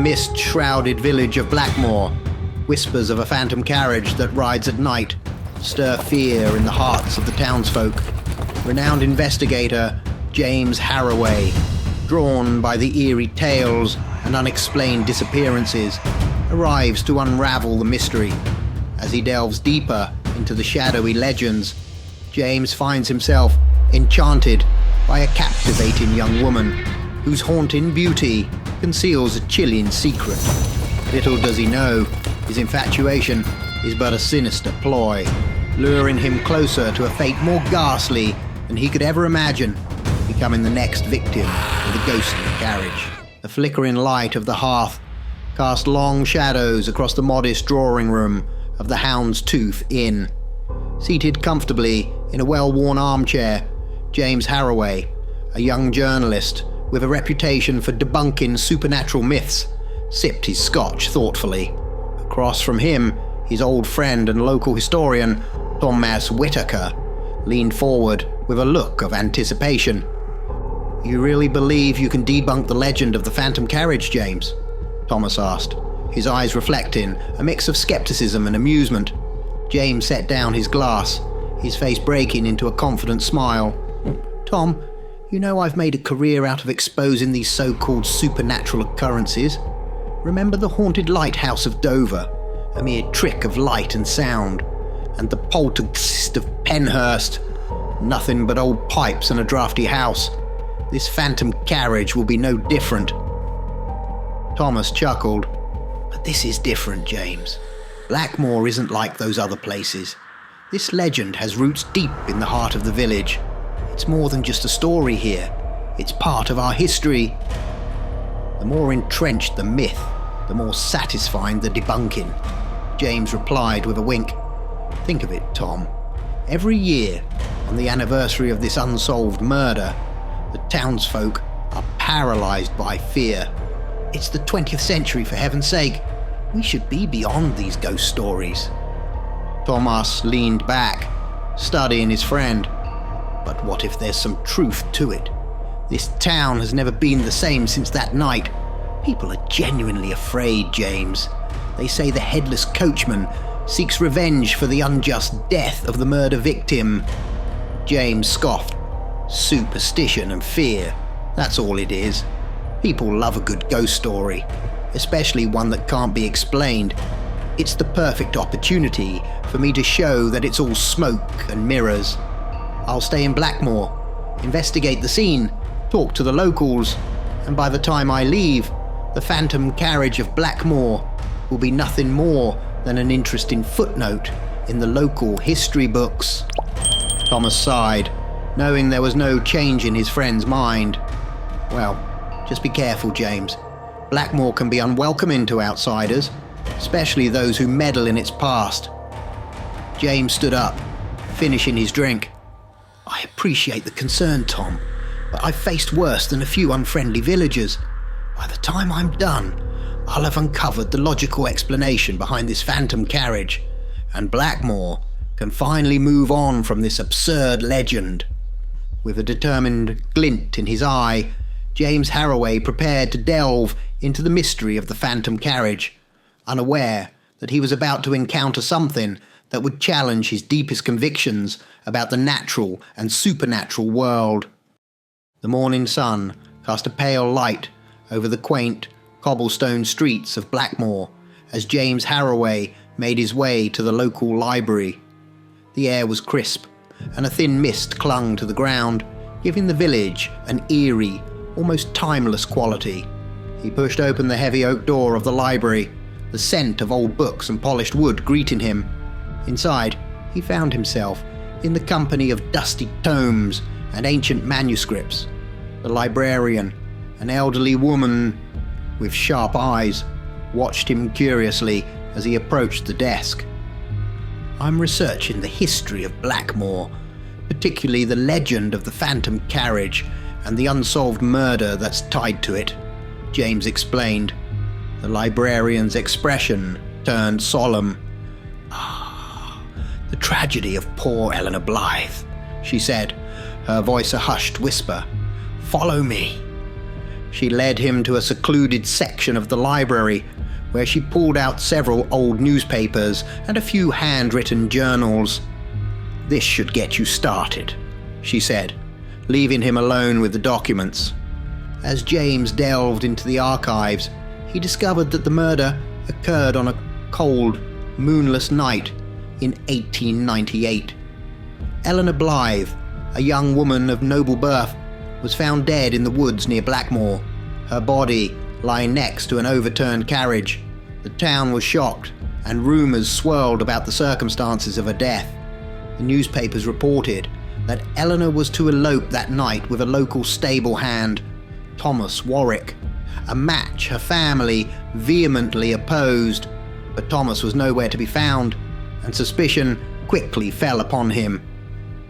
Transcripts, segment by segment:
mist-shrouded village of Blackmoor, whispers of a phantom carriage that rides at night stir fear in the hearts of the townsfolk. Renowned investigator James Harroway, drawn by the eerie tales and unexplained disappearances, arrives to unravel the mystery. As he delves deeper into the shadowy legends, James finds himself enchanted by a captivating young woman whose haunting beauty conceals a chilling secret. Little does he know, his infatuation is but a sinister ploy, luring him closer to a fate more ghastly than he could ever imagine, becoming the next victim of the ghostly carriage. The flickering light of the hearth cast long shadows across the modest drawing room of the Houndstooth Inn. Seated comfortably in a well-worn armchair, James Harroway, a young journalist with a reputation for debunking supernatural myths, sipped his scotch thoughtfully. Across from him, his old friend and local historian, Thomas Whitaker, leaned forward with a look of anticipation. "You really believe you can debunk the legend of the phantom carriage, James?" Thomas asked, his eyes reflecting a mix of skepticism and amusement. James set down his glass, his face breaking into a confident smile. "Tom, you know I've made a career out of exposing these so-called supernatural occurrences. Remember the haunted lighthouse of Dover, a mere trick of light and sound, and the poltergeist of Penhurst, nothing but old pipes and a drafty house. This phantom carriage will be no different." Thomas chuckled. "But this is different, James. Blackmoor isn't like those other places. This legend has roots deep in the heart of the village. It's more than just a story here. It's part of our history. The more entrenched the myth, the more satisfying the debunking," James replied with a wink. "Think of it, Tom. Every year, on the anniversary of this unsolved murder, the townsfolk are paralyzed by fear. It's the 20th century, for heaven's sake. We should be beyond these ghost stories." Thomas leaned back, studying his friend. "But what if there's some truth to it? This town has never been the same since that night. People are genuinely afraid, James. They say the headless coachman seeks revenge for the unjust death of the murder victim." James scoffed. "Superstition and fear, that's all it is. People love a good ghost story, especially one that can't be explained. It's the perfect opportunity for me to show that it's all smoke and mirrors. I'll stay in Blackmoor, investigate the scene, talk to the locals, and by the time I leave, the phantom carriage of Blackmoor will be nothing more than an interesting footnote in the local history books." Thomas sighed, knowing there was no change in his friend's mind. "Well, just be careful, James. Blackmoor can be unwelcoming to outsiders, especially those who meddle in its past." James stood up, finishing his drink. "I appreciate the concern, Tom, but I've faced worse than a few unfriendly villagers. By the time I'm done, I'll have uncovered the logical explanation behind this phantom carriage, and Blackmoor can finally move on from this absurd legend." With a determined glint in his eye, James Harroway prepared to delve into the mystery of the phantom carriage, unaware that he was about to encounter something that would challenge his deepest convictions about the natural and supernatural world. The morning sun cast a pale light over the quaint, cobblestone streets of Blackmoor as James Harroway made his way to the local library. The air was crisp, and a thin mist clung to the ground, giving the village an eerie, almost timeless quality. He pushed open the heavy oak door of the library, the scent of old books and polished wood greeting him. Inside, he found himself in the company of dusty tomes and ancient manuscripts. The librarian, an elderly woman with sharp eyes, watched him curiously as he approached the desk. "I'm researching the history of Blackmoor, particularly the legend of the phantom carriage and the unsolved murder that's tied to it," James explained. The librarian's expression turned solemn. "The tragedy of poor Eleanor Blythe," she said, her voice a hushed whisper. "Follow me." She led him to a secluded section of the library, where she pulled out several old newspapers and a few handwritten journals. "This should get you started," she said, leaving him alone with the documents. As James delved into the archives, he discovered that the murder occurred on a cold, moonless night in 1898. Eleanor Blythe, a young woman of noble birth, was found dead in the woods near Blackmore, her body lying next to an overturned carriage. The town was shocked, and rumours swirled about the circumstances of her death. The newspapers reported that Eleanor was to elope that night with a local stable hand, Thomas Warwick, a match her family vehemently opposed, but Thomas was nowhere to be found, and suspicion quickly fell upon him.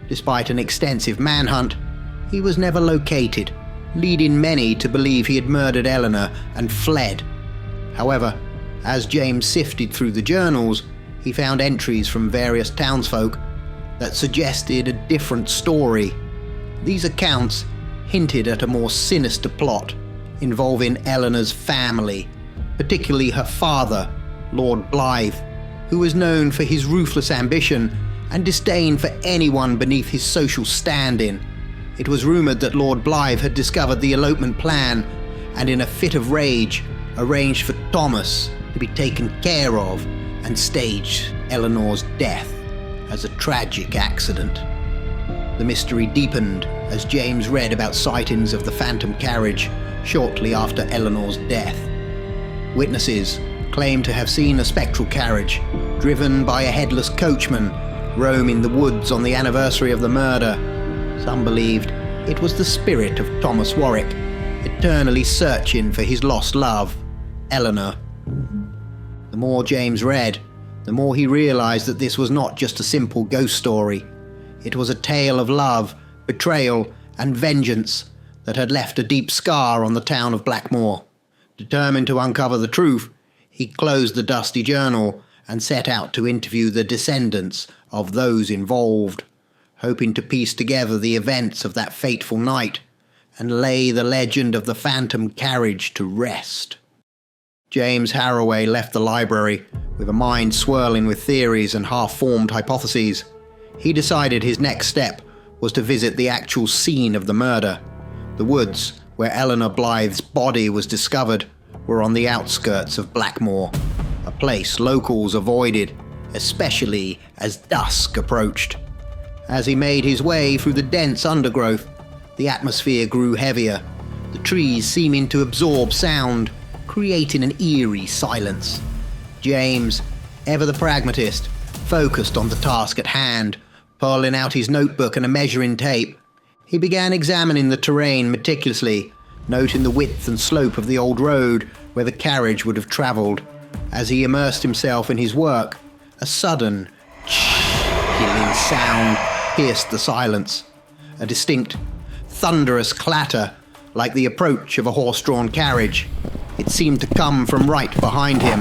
Despite an extensive manhunt, he was never located, leading many to believe he had murdered Eleanor and fled. However, as James sifted through the journals, he found entries from various townsfolk that suggested a different story. These accounts hinted at a more sinister plot involving Eleanor's family, particularly her father, Lord Blythe, who was known for his ruthless ambition and disdain for anyone beneath his social standing. It was rumoured that Lord Blythe had discovered the elopement plan and, in a fit of rage, arranged for Thomas to be taken care of and staged Eleanor's death as a tragic accident. The mystery deepened as James read about sightings of the phantom carriage shortly after Eleanor's death. Witnesses claimed to have seen a spectral carriage driven by a headless coachman roaming the woods on the anniversary of the murder. Some believed it was the spirit of Thomas Warwick, eternally searching for his lost love, Eleanor. The more James read, the more he realized that this was not just a simple ghost story. It was a tale of love, betrayal, and vengeance that had left a deep scar on the town of Blackmore. Determined to uncover the truth, he closed the dusty journal and set out to interview the descendants of those involved, hoping to piece together the events of that fateful night and lay the legend of the phantom carriage to rest. James Harroway left the library with a mind swirling with theories and half-formed hypotheses. He decided his next step was to visit the actual scene of the murder. The woods where Eleanor Blythe's body was discovered were on the outskirts of Blackmore, a place locals avoided, especially as dusk approached. As he made his way through the dense undergrowth, the atmosphere grew heavier, the trees seeming to absorb sound, creating an eerie silence. James, ever the pragmatist, focused on the task at hand, pulling out his notebook and a measuring tape. He began examining the terrain meticulously, noting the width and slope of the old road where the carriage would have travelled. As he immersed himself in his work, a sudden killing sound pierced the silence. A distinct, thunderous clatter, like the approach of a horse-drawn carriage. It seemed to come from right behind him.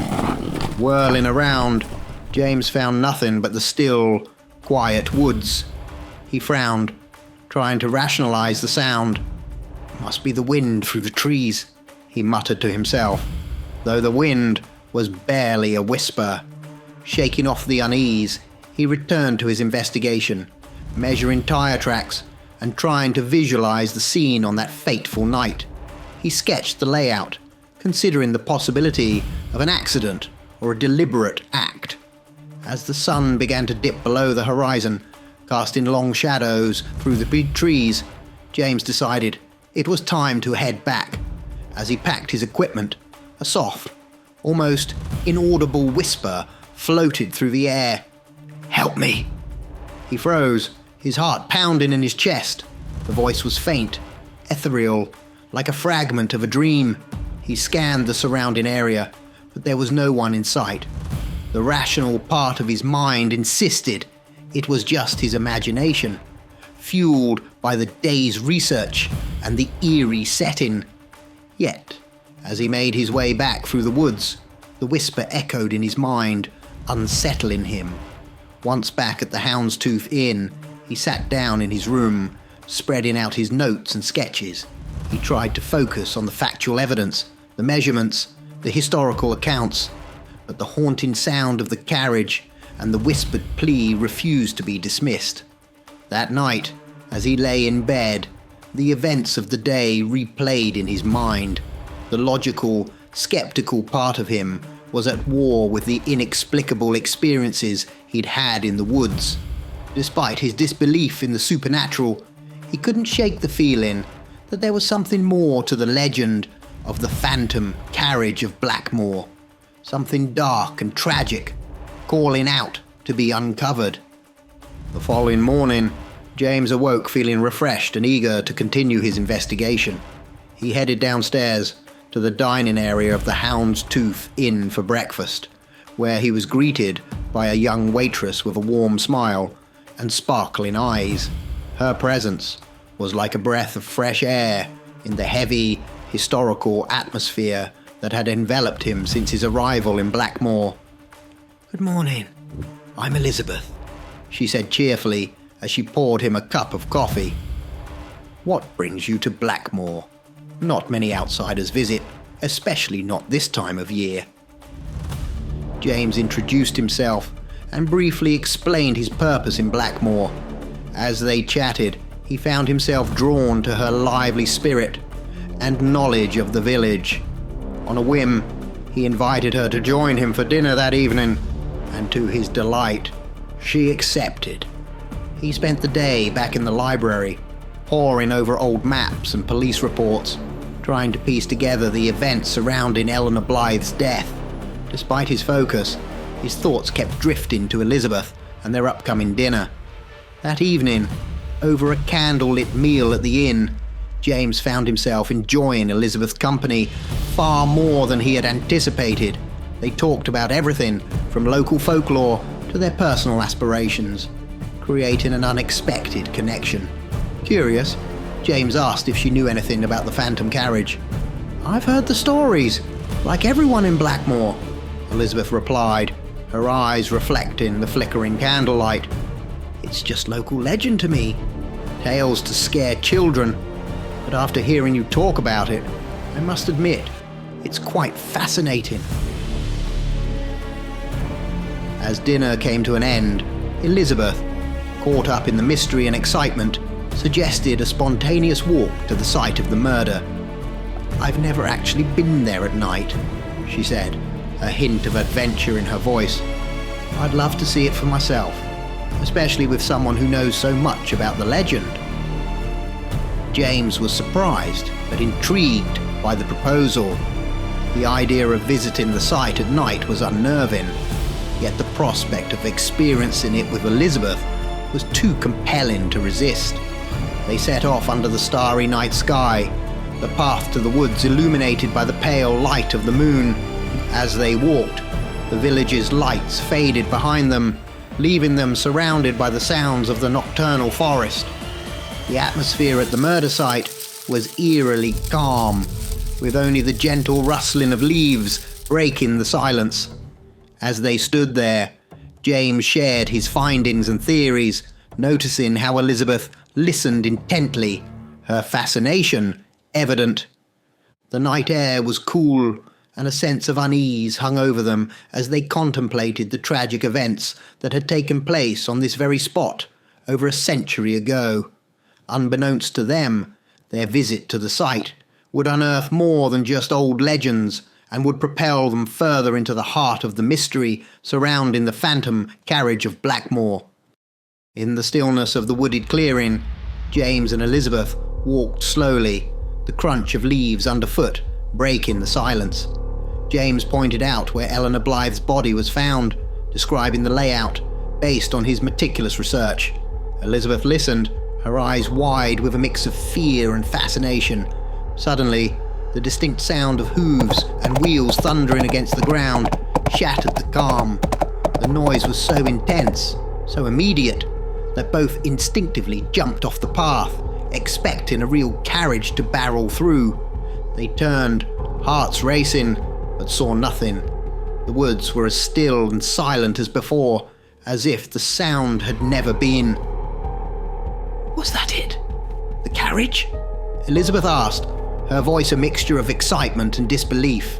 Whirling around, James found nothing but the still, quiet woods. He frowned, trying to rationalize the sound. It must be the wind through the trees, he muttered to himself, though the wind was barely a whisper. Shaking off the unease, he returned to his investigation, measuring tire tracks and trying to visualize the scene on that fateful night. He sketched the layout, considering the possibility of an accident or a deliberate act. As the sun began to dip below the horizon, casting long shadows through the big trees, James decided it was time to head back. As he packed his equipment, a soft, almost inaudible whisper floated through the air. "Help me!" He froze, his heart pounding in his chest. The voice was faint, ethereal, like a fragment of a dream. He scanned the surrounding area, but there was no one in sight. The rational part of his mind insisted it was just his imagination, fueled by the day's research and the eerie setting. Yet, as he made his way back through the woods, the whisper echoed in his mind, unsettling him. Once back at the Houndstooth Inn, he sat down in his room, spreading out his notes and sketches. He tried to focus on the factual evidence, the measurements, the historical accounts, but the haunting sound of the carriage and the whispered plea refused to be dismissed. That night, as he lay in bed, the events of the day replayed in his mind. The logical, skeptical part of him was at war with the inexplicable experiences he'd had in the woods. Despite his disbelief in the supernatural, he couldn't shake the feeling that there was something more to the legend of the phantom carriage of Blackmore, something dark and tragic, calling out to be uncovered. The following morning, James awoke feeling refreshed and eager to continue his investigation. He headed downstairs to the dining area of the Hound's Tooth Inn for breakfast, where he was greeted by a young waitress with a warm smile and sparkling eyes. Her presence was like a breath of fresh air in the heavy, historical atmosphere that had enveloped him since his arrival in Blackmore. "Good morning. I'm Elizabeth," she said cheerfully as she poured him a cup of coffee. "What brings you to Blackmore? Not many outsiders visit, especially not this time of year." James introduced himself and briefly explained his purpose in Blackmore. As they chatted, he found himself drawn to her lively spirit and knowledge of the village. On a whim, he invited her to join him for dinner that evening, and to his delight, she accepted. He spent the day back in the library, poring over old maps and police reports, trying to piece together the events surrounding Eleanor Blythe's death. Despite his focus, his thoughts kept drifting to Elizabeth and their upcoming dinner. That evening, over a candle-lit meal at the inn, James found himself enjoying Elizabeth's company far more than he had anticipated. They talked about everything from local folklore to their personal aspirations, creating an unexpected connection. Curious, James asked if she knew anything about the phantom carriage. "I've heard the stories, like everyone in Blackmore," Elizabeth replied, her eyes reflecting the flickering candlelight. "It's just local legend to me, tales to scare children, but after hearing you talk about it, I must admit, it's quite fascinating." As dinner came to an end, Elizabeth, caught up in the mystery and excitement, suggested a spontaneous walk to the site of the murder. "I've never actually been there at night," she said, a hint of adventure in her voice. "I'd love to see it for myself, especially with someone who knows so much about the legend." James was surprised but intrigued by the proposal. The idea of visiting the site at night was unnerving, yet the prospect of experiencing it with Elizabeth was too compelling to resist. They set off under the starry night sky, the path to the woods illuminated by the pale light of the moon. As they walked, the village's lights faded behind them, leaving them surrounded by the sounds of the nocturnal forest. The atmosphere at the murder site was eerily calm, with only the gentle rustling of leaves breaking the silence. As they stood there, James shared his findings and theories, noticing how Elizabeth listened intently, her fascination evident. The night air was cool, and a sense of unease hung over them as they contemplated the tragic events that had taken place on this very spot over a century ago. Unbeknownst to them, their visit to the site would unearth more than just old legends and would propel them further into the heart of the mystery surrounding the phantom carriage of Blackmore. In the stillness of the wooded clearing, James and Elizabeth walked slowly, the crunch of leaves underfoot breaking the silence. James pointed out where Eleanor Blythe's body was found, describing the layout based on his meticulous research. Elizabeth listened, her eyes wide with a mix of fear and fascination. Suddenly, the distinct sound of hooves and wheels thundering against the ground shattered the calm. The noise was so intense, so immediate, that both instinctively jumped off the path, expecting a real carriage to barrel through. They turned, hearts racing, but saw nothing. The woods were as still and silent as before, as if the sound had never been. "Was that it? The carriage?" Elizabeth asked, her voice a mixture of excitement and disbelief.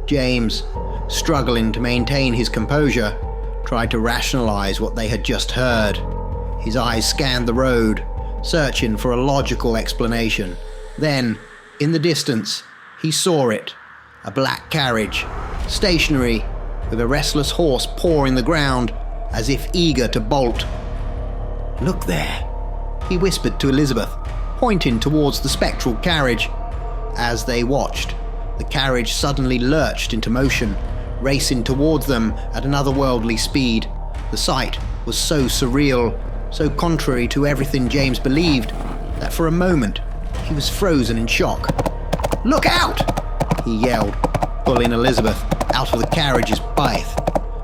James, struggling to maintain his composure, tried to rationalize what they had just heard. His eyes scanned the road, searching for a logical explanation. Then, in the distance, he saw it. A black carriage, stationary, with a restless horse pawing the ground, as if eager to bolt. "Look there," he whispered to Elizabeth, pointing towards the spectral carriage. As they watched, the carriage suddenly lurched into motion, racing towards them at an otherworldly speed. The sight was so surreal, so contrary to everything James believed, that for a moment he was frozen in shock. "Look out!" he yelled, pulling Elizabeth out of the carriage's path.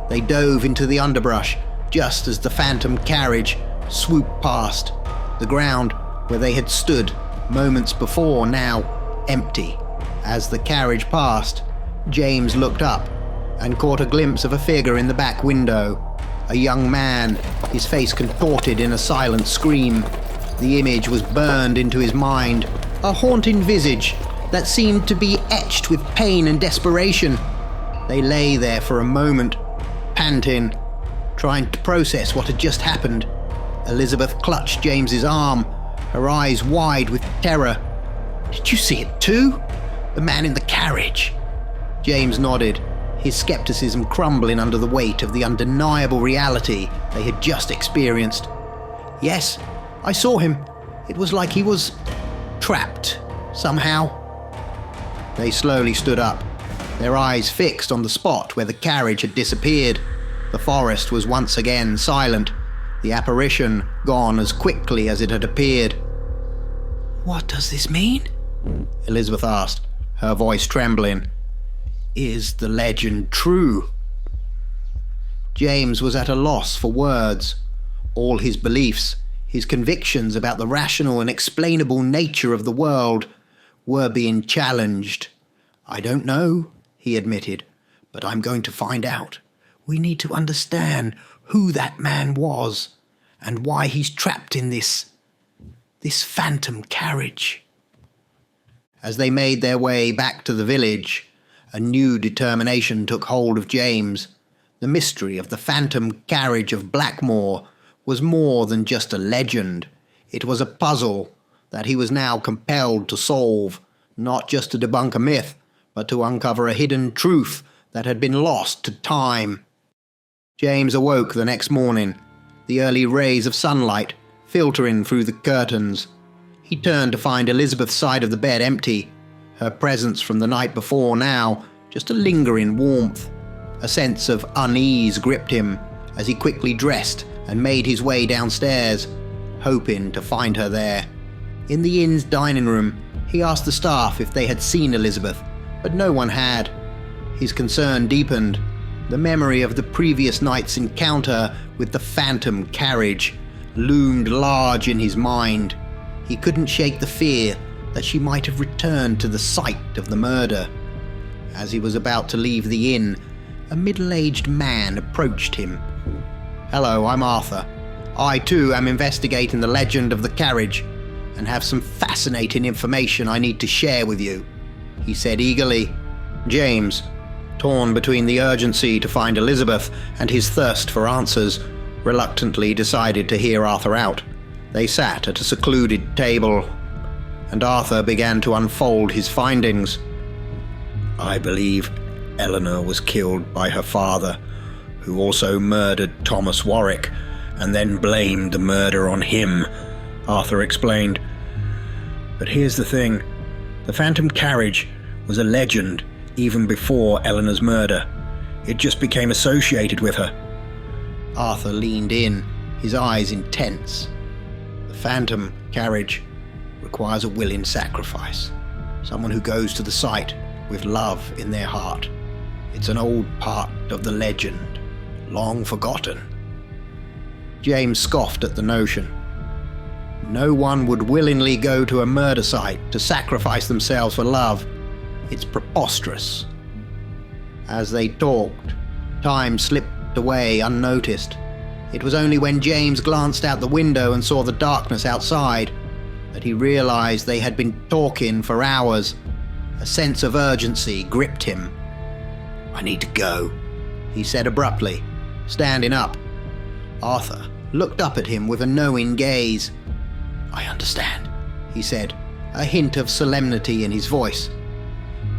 They dove into the underbrush just as the phantom carriage swooped past. The ground where they had stood moments before now empty. As the carriage passed, James looked up and caught a glimpse of a figure in the back window. A young man, his face contorted in a silent scream. The image was burned into his mind, a haunting visage that seemed to be etched with pain and desperation. They lay there for a moment, panting, trying to process what had just happened. Elizabeth clutched James's arm, her eyes wide with terror. "Did you see it too? The man in the carriage?" James nodded, his skepticism crumbling under the weight of the undeniable reality they had just experienced. "Yes, I saw him. It was like he was trapped, somehow." They slowly stood up, their eyes fixed on the spot where the carriage had disappeared. The forest was once again silent, the apparition gone as quickly as it had appeared. "What does this mean?" Elizabeth asked, her voice trembling. "Is the legend true?" James was at a loss for words. All his beliefs, his convictions about the rational and explainable nature of the world, were being challenged. "I don't know," he admitted, "but I'm going to find out. We need to understand who that man was and why he's trapped in this phantom carriage." As they made their way back to the village, a new determination took hold of James. The mystery of the phantom carriage of Blackmoor was more than just a legend. It was a puzzle that he was now compelled to solve, not just to debunk a myth, but to uncover a hidden truth that had been lost to time. James awoke the next morning, the early rays of sunlight filtering through the curtains. He turned to find Elizabeth's side of the bed empty, her presence from the night before now just a lingering warmth. A sense of unease gripped him as he quickly dressed and made his way downstairs, hoping to find her there. In the inn's dining room, he asked the staff if they had seen Elizabeth, but no one had. His concern deepened. The memory of the previous night's encounter with the phantom carriage loomed large in his mind. He couldn't shake the fear that she might have returned to the site of the murder. As he was about to leave the inn, a middle-aged man approached him. "Hello, I'm Arthur. I too am investigating the legend of the carriage and have some fascinating information I need to share with you," he said eagerly. James, torn between the urgency to find Elizabeth and his thirst for answers, reluctantly decided to hear Arthur out. They sat at a secluded table, and Arthur began to unfold his findings. "I believe Eleanor was killed by her father, who also murdered Thomas Warwick, and then blamed the murder on him," Arthur explained. "But here's the thing. The phantom carriage was a legend even before Eleanor's murder. It just became associated with her." Arthur leaned in, his eyes intense. "The phantom carriage requires a willing sacrifice, someone who goes to the site with love in their heart. It's an old part of the legend, long forgotten." James scoffed at the notion. No one would willingly go to a murder site to sacrifice themselves for love. It's preposterous. As they talked, time slipped away unnoticed. It was only when James glanced out the window and saw the darkness outside that he realized they had been talking for hours. A sense of urgency gripped him. "I need to go," he said abruptly, standing up. Arthur looked up at him with a knowing gaze. "I understand," he said, a hint of solemnity in his voice.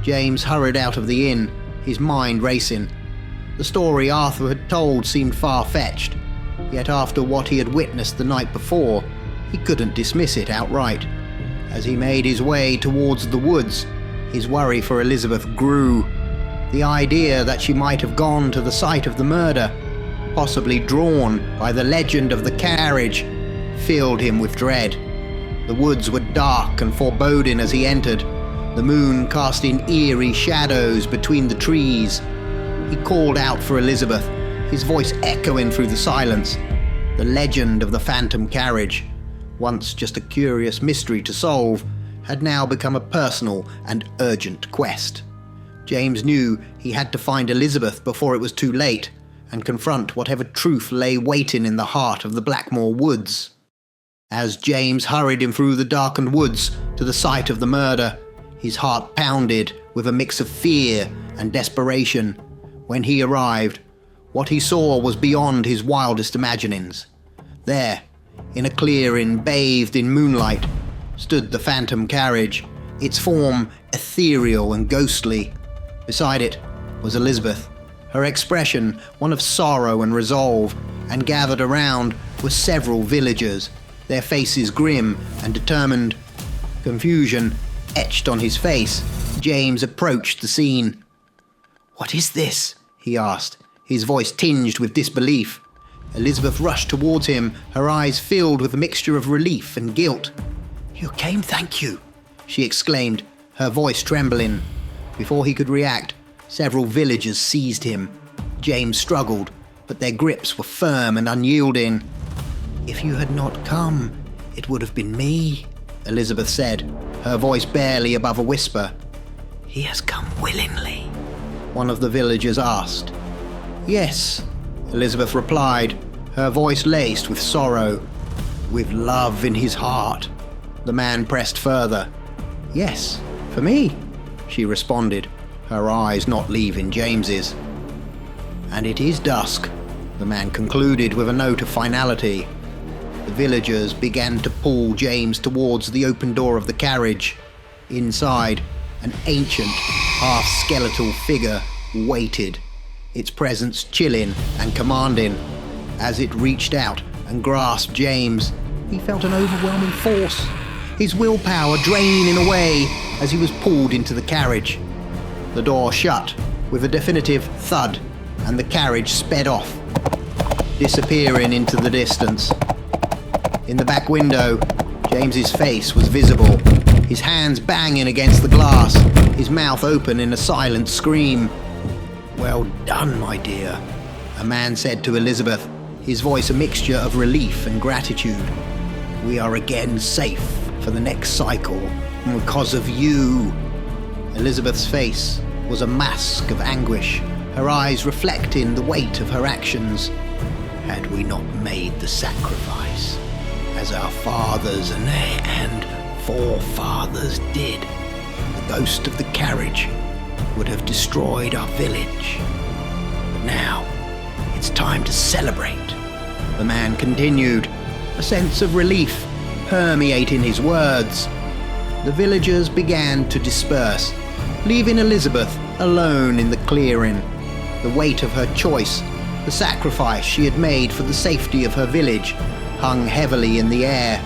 James hurried out of the inn, his mind racing. The story Arthur had told seemed far-fetched, yet after what he had witnessed the night before, he couldn't dismiss it outright. As he made his way towards the woods, his worry for Elizabeth grew. The idea that she might have gone to the site of the murder, possibly drawn by the legend of the carriage, filled him with dread. The woods were dark and foreboding as he entered, the moon casting eerie shadows between the trees. He called out for Elizabeth, his voice echoing through the silence. The legend of the phantom carriage, once just a curious mystery to solve, had now become a personal and urgent quest. James knew he had to find Elizabeth before it was too late, and confront whatever truth lay waiting in the heart of the Blackmoor woods. As James hurried him through the darkened woods to the site of the murder, his heart pounded with a mix of fear and desperation. When he arrived, what he saw was beyond his wildest imaginings. There, in a clearing bathed in moonlight, stood the phantom carriage, its form ethereal and ghostly. Beside it was Elizabeth, her expression one of sorrow and resolve, and gathered around were several villagers, their faces grim and determined. Confusion etched on his face, James approached the scene. "What is this?" he asked, his voice tinged with disbelief. Elizabeth rushed towards him, her eyes filled with a mixture of relief and guilt. "You came, thank you," she exclaimed, her voice trembling. Before he could react, several villagers seized him. James struggled, but their grips were firm and unyielding. "If you had not come, it would have been me," Elizabeth said, her voice barely above a whisper. "He has come willingly?" one of the villagers asked. "Yes," Elizabeth replied, her voice laced with sorrow. "With love in his heart." The man pressed further. "Yes, for me," she responded, her eyes not leaving James's. "And it is dusk," the man concluded with a note of finality. The villagers began to pull James towards the open door of the carriage. Inside, an ancient, half-skeletal figure waited, its presence chilling and commanding. As it reached out and grasped James, he felt an overwhelming force, his willpower draining away as he was pulled into the carriage. The door shut with a definitive thud, and the carriage sped off, disappearing into the distance. In the back window, James's face was visible, his hands banging against the glass, his mouth open in a silent scream. "Well done, my dear," a man said to Elizabeth, his voice a mixture of relief and gratitude. "We are again safe for the next cycle, because of you." Elizabeth's face was a mask of anguish, her eyes reflecting the weight of her actions. "Had we not made the sacrifice, as our fathers and forefathers did, the ghost of the carriage would have destroyed our village. But now, it's time to celebrate," the man continued, a sense of relief permeating his words. The villagers began to disperse, leaving Elizabeth alone in the clearing. The weight of her choice, the sacrifice she had made for the safety of her village, hung heavily in the air.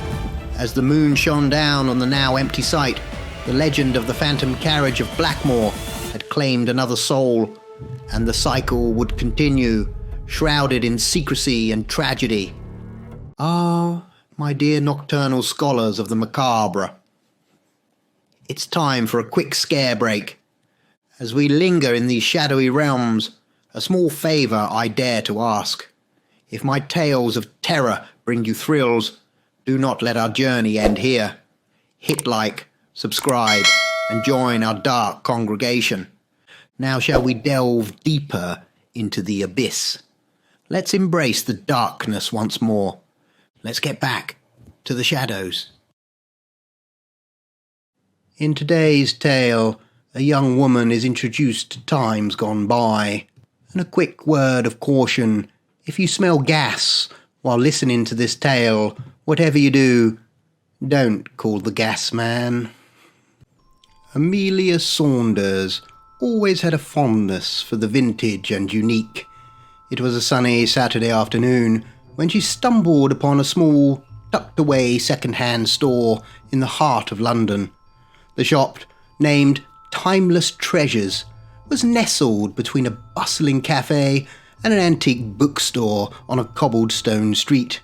As the moon shone down on the now empty site, the legend of the phantom carriage of Blackmoor had claimed another soul, and the cycle would continue, shrouded in secrecy and tragedy. Ah, my dear nocturnal scholars of the macabre, it's time for a quick scare break. As we linger in these shadowy realms, a small favour I dare to ask. If my tales of terror bring you thrills, do not let our journey end here. Hit like, subscribe, and join our dark congregation. Now shall we delve deeper into the abyss. Let's embrace the darkness once more. Let's get back to the shadows. In today's tale, a young woman is introduced to times gone by, and a quick word of caution: if you smell gas while listening to this tale, whatever you do, don't call the gas man. Amelia Saunders always had a fondness for the vintage and unique. It was a sunny Saturday afternoon when she stumbled upon a small, tucked-away second-hand store in the heart of London. The shop, named Timeless Treasures, was nestled between a bustling cafe and an antique bookstore on a cobbled stone street.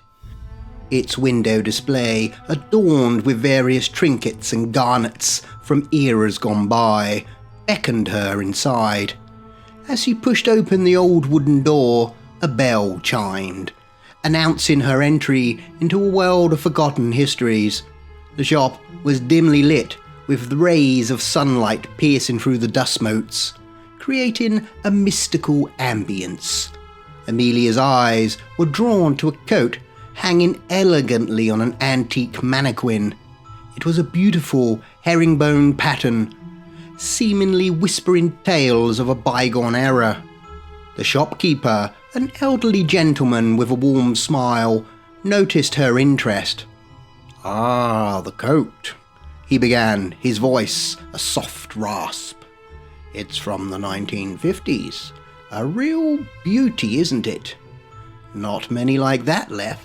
Its window display, adorned with various trinkets and garnets from eras gone by, beckoned her inside. As she pushed open the old wooden door, a bell chimed, announcing her entry into a world of forgotten histories. The shop was dimly lit, with the rays of sunlight piercing through the dust motes, creating a mystical ambience. Amelia's eyes were drawn to a coat hanging elegantly on an antique mannequin. It was a beautiful herringbone pattern, seemingly whispering tales of a bygone era. The shopkeeper, an elderly gentleman with a warm smile, noticed her interest. "Ah, the coat," he began, his voice a soft rasp. "It's from the 1950s. A real beauty, isn't it? Not many like that left."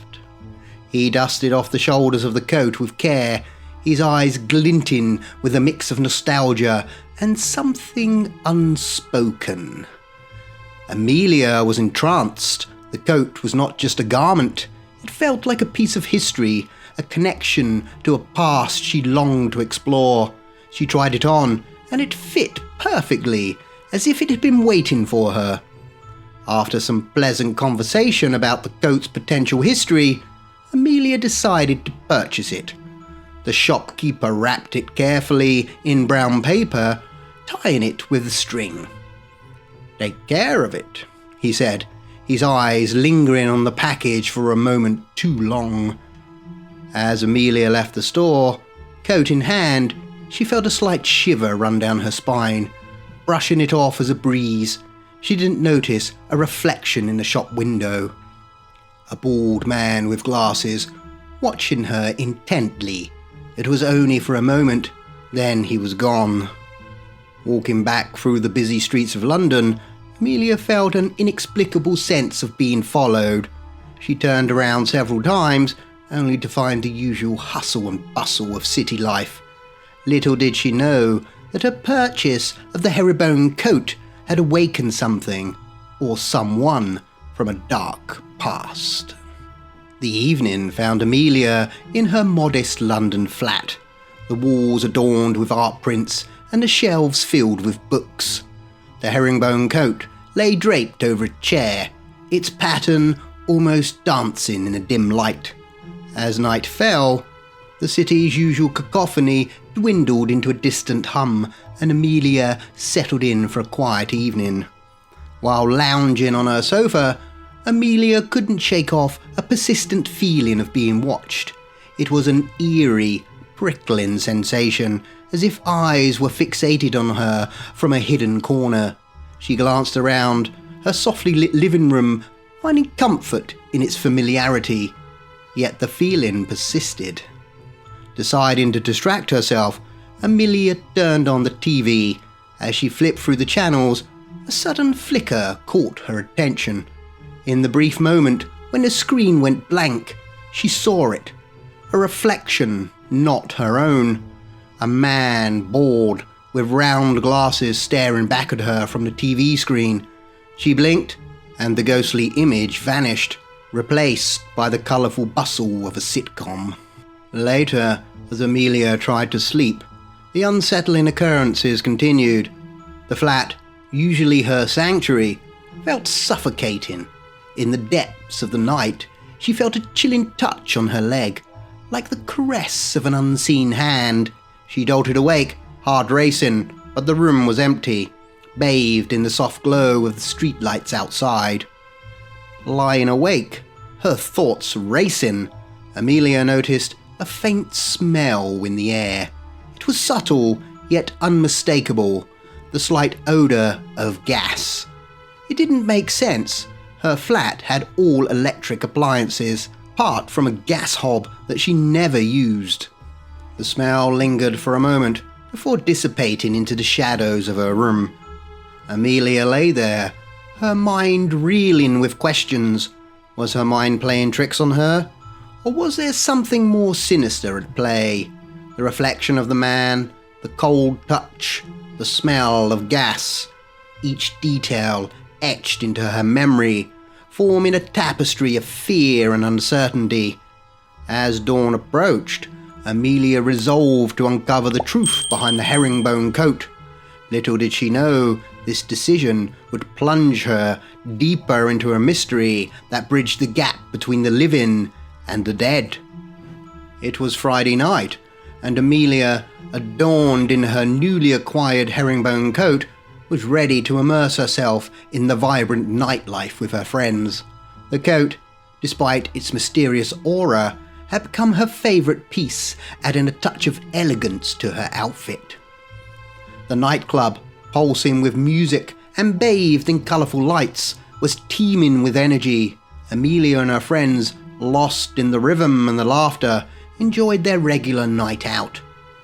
He dusted off the shoulders of the coat with care, his eyes glinting with a mix of nostalgia and something unspoken. Amelia was entranced. The coat was not just a garment. It felt like a piece of history, a connection to a past she longed to explore. She tried it on, and it fit perfectly, as if it had been waiting for her. After some pleasant conversation about the coat's potential history, Amelia decided to purchase it. The shopkeeper wrapped it carefully in brown paper, tying it with a string. "Take care of it," he said, his eyes lingering on the package for a moment too long. As Amelia left the store, coat in hand, she felt a slight shiver run down her spine. Brushing it off as a breeze, she didn't notice a reflection in the shop window. A bald man with glasses, watching her intently. It was only for a moment, then he was gone. Walking back through the busy streets of London, Amelia felt an inexplicable sense of being followed. She turned around several times, only to find the usual hustle and bustle of city life. Little did she know that her purchase of the herringbone coat had awakened something, or someone, from a dark past. The evening found Amelia in her modest London flat, the walls adorned with art prints and the shelves filled with books. The herringbone coat lay draped over a chair, its pattern almost dancing in a dim light. As night fell, the city's usual cacophony dwindled into a distant hum, and Amelia settled in for a quiet evening. While lounging on her sofa, Amelia couldn't shake off a persistent feeling of being watched. It was an eerie, prickling sensation, as if eyes were fixated on her from a hidden corner. She glanced around her softly lit living room, finding comfort in its familiarity, yet the feeling persisted. Deciding to distract herself, Amelia turned on the TV. As she flipped through the channels, a sudden flicker caught her attention. In the brief moment when the screen went blank, she saw it. A reflection, not her own. A man, bored, with round glasses staring back at her from the TV screen. She blinked, and the ghostly image vanished, replaced by the colourful bustle of a sitcom. Later, as Amelia tried to sleep, the unsettling occurrences continued. The flat, usually her sanctuary, felt suffocating. In the depths of the night, she felt a chilling touch on her leg, like the caress of an unseen hand. She jolted awake, heart racing, but the room was empty, bathed in the soft glow of the streetlights outside. Lying awake, her thoughts racing, Amelia noticed a faint smell in the air. It was subtle, yet unmistakable, the slight odour of gas. It didn't make sense. Her flat had all electric appliances, apart from a gas hob that she never used. The smell lingered for a moment before dissipating into the shadows of her room. Amelia lay there, her mind reeling with questions. Was her mind playing tricks on her? Or was there something more sinister at play? The reflection of the man, the cold touch, the smell of gas, each detail etched into her memory, forming a tapestry of fear and uncertainty. As dawn approached, Amelia resolved to uncover the truth behind the herringbone coat. Little did she know this decision would plunge her deeper into a mystery that bridged the gap between the living and the dead. It was Friday night, and Amelia, adorned in her newly acquired herringbone coat, was ready to immerse herself in the vibrant nightlife with her friends. The coat, despite its mysterious aura, had become her favourite piece, adding a touch of elegance to her outfit. The nightclub, pulsing with music and bathed in colourful lights, was teeming with energy. Amelia and her friends, lost in the rhythm and the laughter, enjoyed their regular night out.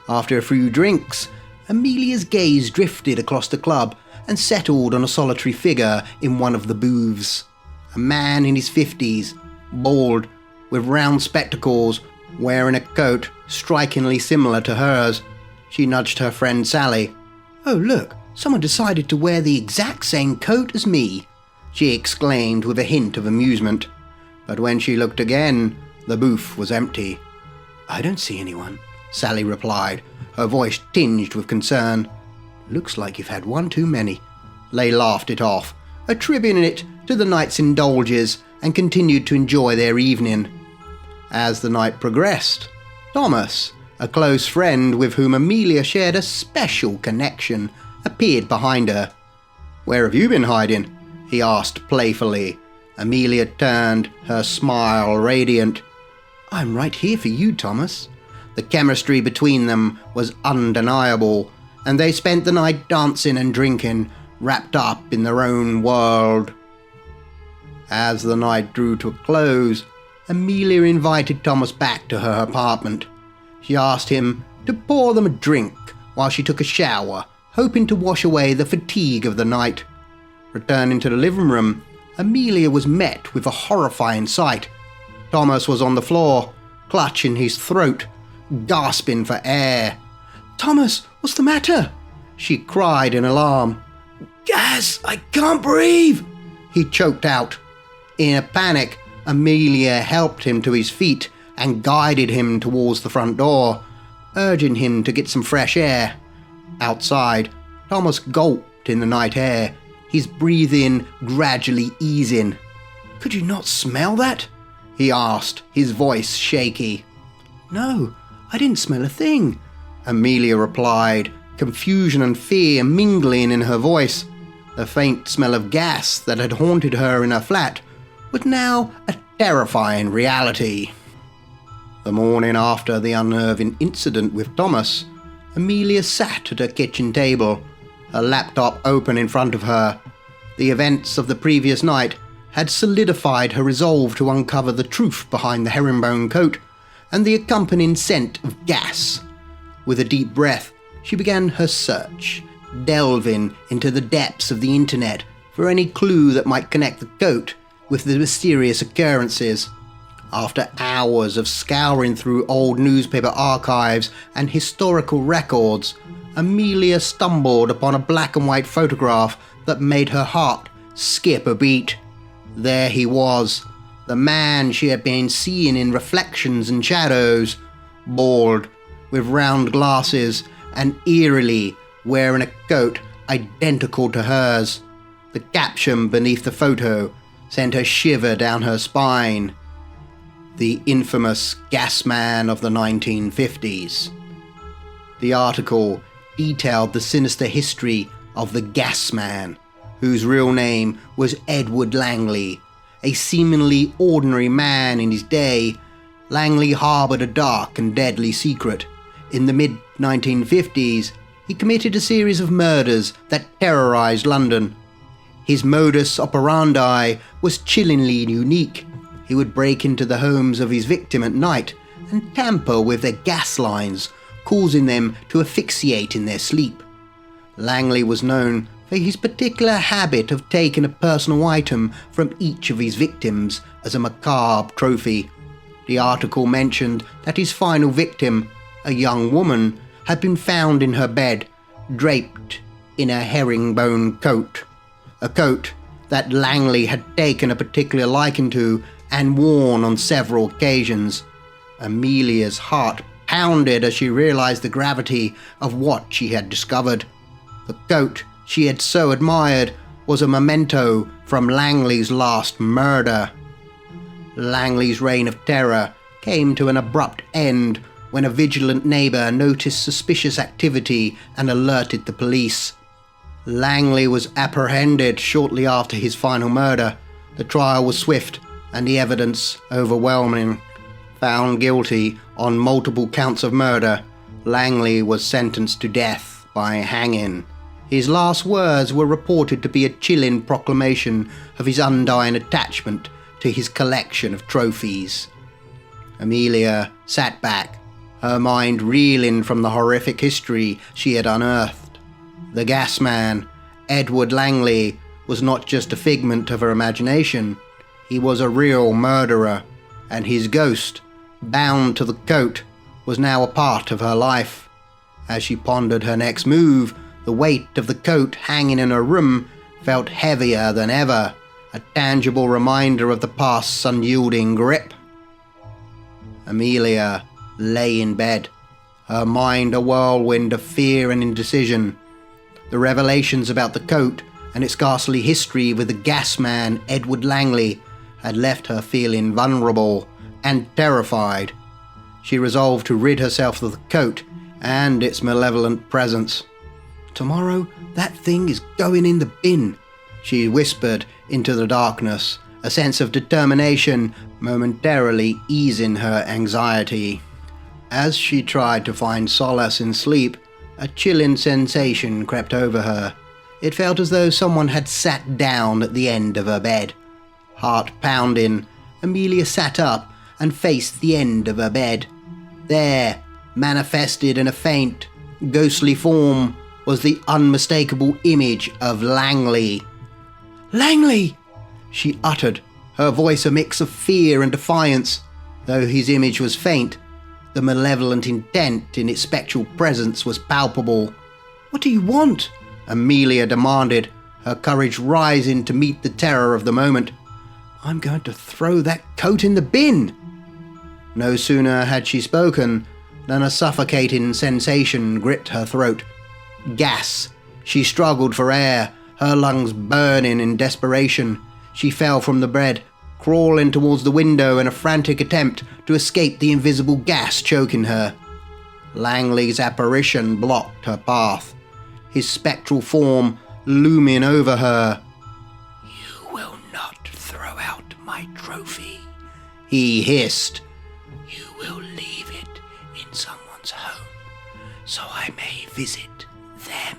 After a few drinks, Amelia's gaze drifted across the club and settled on a solitary figure in one of the booths. A man in his 50s, bald, with round spectacles, wearing a coat strikingly similar to hers. She nudged her friend Sally. "Oh look, someone decided to wear the exact same coat as me," she exclaimed with a hint of amusement. But when she looked again, the booth was empty. "I don't see anyone," Sally replied, her voice tinged with concern. "Looks like you've had one too many." They laughed it off, attributing it to the night's indulges, and continued to enjoy their evening. As the night progressed, Thomas, a close friend with whom Amelia shared a special connection, appeared behind her. "Where have you been hiding?" he asked playfully. Amelia turned, her smile radiant. "I'm right here for you, Thomas." The chemistry between them was undeniable, and they spent the night dancing and drinking, wrapped up in their own world. As the night drew to a close, Amelia invited Thomas back to her apartment. She asked him to pour them a drink while she took a shower, hoping to wash away the fatigue of the night. Returning to the living room, Amelia was met with a horrifying sight. Thomas was on the floor, clutching his throat, gasping for air. "Thomas, what's the matter?" she cried in alarm. "Gas! I can't breathe!" he choked out. In a panic, Amelia helped him to his feet and guided him towards the front door, urging him to get some fresh air. Outside, Thomas gulped in the night air, his breathing gradually easing. "Could you not smell that?" he asked, his voice shaky. "No, I didn't smell a thing," Amelia replied, confusion and fear mingling in her voice. The faint smell of gas that had haunted her in her flat was now a terrifying reality. The morning after the unnerving incident with Thomas, Amelia sat at her kitchen table, her laptop open in front of her. The events of the previous night had solidified her resolve to uncover the truth behind the herringbone coat and the accompanying scent of gas. With a deep breath, she began her search, delving into the depths of the internet for any clue that might connect the coat with the mysterious occurrences. After hours of scouring through old newspaper archives and historical records, Amelia stumbled upon a black and white photograph that made her heart skip a beat. There he was, the man she had been seeing in reflections and shadows, bald, with round glasses, and eerily wearing a coat identical to hers. The caption beneath the photo sent a shiver down her spine. The infamous gas man of the 1950s. The article detailed the sinister history of the gas man, whose real name was Edward Langley. A seemingly ordinary man in his day, Langley harbored a dark and deadly secret. In the mid-1950s, he committed a series of murders that terrorized London. His modus operandi was chillingly unique. He would break into the homes of his victim at night and tamper with their gas lines, causing them to asphyxiate in their sleep. Langley was known for his particular habit of taking a personal item from each of his victims as a macabre trophy. The article mentioned that his final victim, a young woman, had been found in her bed, draped in a herringbone coat. A coat that Langley had taken a particular liking to and worn on several occasions. Amelia's heart pounded as she realized the gravity of what she had discovered. The coat she had so admired was a memento from Langley's last murder. Langley's reign of terror came to an abrupt end when a vigilant neighbor noticed suspicious activity and alerted the police. Langley was apprehended shortly after his final murder. The trial was swift and the evidence overwhelming. Found guilty on multiple counts of murder, Langley was sentenced to death by hanging. His last words were reported to be a chilling proclamation of his undying attachment to his collection of trophies. Amelia sat back, her mind reeling from the horrific history she had unearthed. The gas man, Edward Langley, was not just a figment of her imagination. He was a real murderer, and his ghost, bound to the coat, was now a part of her life. As she pondered her next move, the weight of the coat hanging in her room felt heavier than ever, a tangible reminder of the past's unyielding grip. Amelia lay in bed, her mind a whirlwind of fear and indecision. The revelations about the coat and its ghastly history with the gas man Edward Langley had left her feeling vulnerable and terrified. She resolved to rid herself of the coat and its malevolent presence. "Tomorrow, that thing is going in the bin," she whispered into the darkness, a sense of determination momentarily easing her anxiety. As she tried to find solace in sleep, a chilling sensation crept over her. It felt as though someone had sat down at the end of her bed. Heart pounding, Amelia sat up and faced the end of her bed. There, manifested in a faint, ghostly form, was the unmistakable image of Langley. "Langley!" she uttered, her voice a mix of fear and defiance. Though his image was faint, the malevolent intent in its spectral presence was palpable. "What do you want?" Amelia demanded, her courage rising to meet the terror of the moment. "I'm going to throw that coat in the bin." No sooner had she spoken than a suffocating sensation gripped her throat. Gas. She struggled for air, her lungs burning in desperation. She fell from the bed, crawling towards the window in a frantic attempt to escape the invisible gas choking her. Langley's apparition blocked her path, his spectral form looming over her. "You will not throw out my trophy," he hissed. "You will leave it in someone's home, so I may visit them."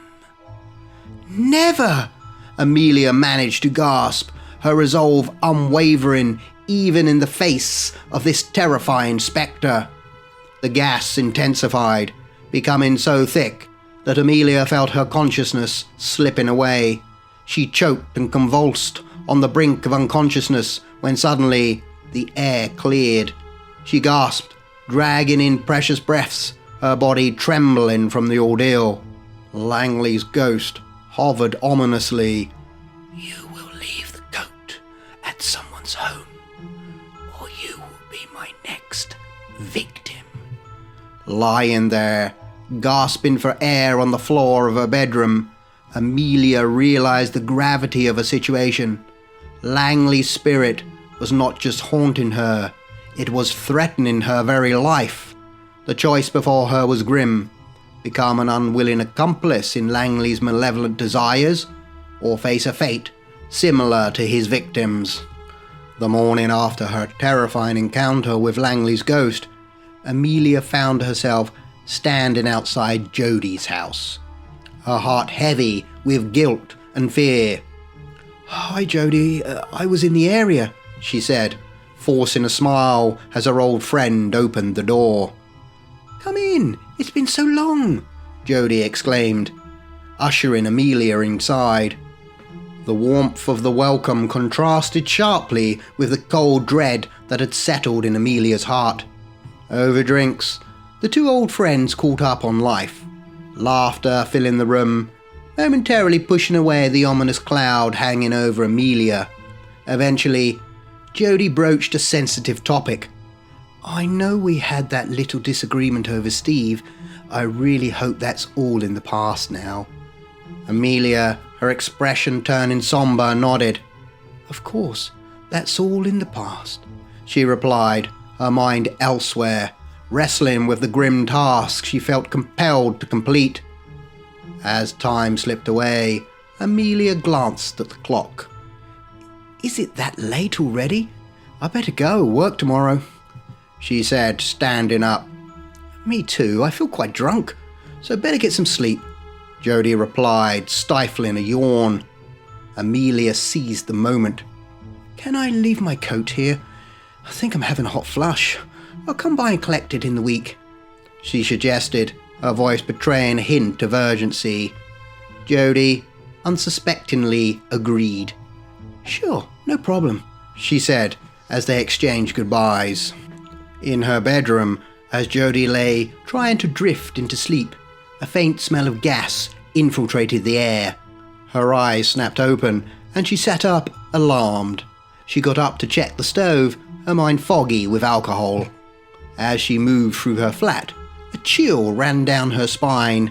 "Never!" Amelia managed to gasp, her resolve unwavering even in the face of this terrifying spectre. The gas intensified, becoming so thick that Amelia felt her consciousness slipping away. She choked and convulsed on the brink of unconsciousness when suddenly the air cleared. She gasped, dragging in precious breaths, her body trembling from the ordeal. Langley's ghost hovered ominously. "You will leave the coat at someone's home, or you will be my next victim." Lying there, gasping for air on the floor of her bedroom, Amelia realized the gravity of her situation. Langley's spirit was not just haunting her, it was threatening her very life. The choice before her was grim: become an unwilling accomplice in Langley's malevolent desires, or face a fate similar to his victims. The morning after her terrifying encounter with Langley's ghost, Amelia found herself standing outside Jodie's house. her heart heavy with guilt and fear. "Hi, Jody. I was in the area," she said, forcing a smile as her old friend opened the door. "Come in. It's been so long," Jody exclaimed, ushering Amelia inside. The warmth of the welcome contrasted sharply with the cold dread that had settled in Amelia's heart. Over drinks, the two old friends caught up on life, laughter filling the room, momentarily pushing away the ominous cloud hanging over Amelia. Eventually, Jody broached a sensitive topic. "I know we had that little disagreement over Steve. I really hope that's all in the past now." Amelia, her expression turning somber, nodded. "Of course, that's all in the past," she replied, her mind elsewhere, wrestling with the grim task she felt compelled to complete. As time slipped away, Amelia glanced at the clock. "Is it that late already? I better go, work tomorrow," she said, standing up. "Me too, I feel quite drunk, so better get some sleep," Jody replied, stifling a yawn. Amelia seized the moment. "Can I leave my coat here? I think I'm having a hot flush. I'll come by and collect it in the week," she suggested, her voice betraying a hint of urgency. Jody unsuspectingly agreed. "Sure, no problem," she said as they exchanged goodbyes. In her bedroom, as Jody lay trying to drift into sleep, a faint smell of gas infiltrated the air. Her eyes snapped open, and she sat up, alarmed. She got up to check the stove, her mind foggy with alcohol. As she moved through her flat, a chill ran down her spine.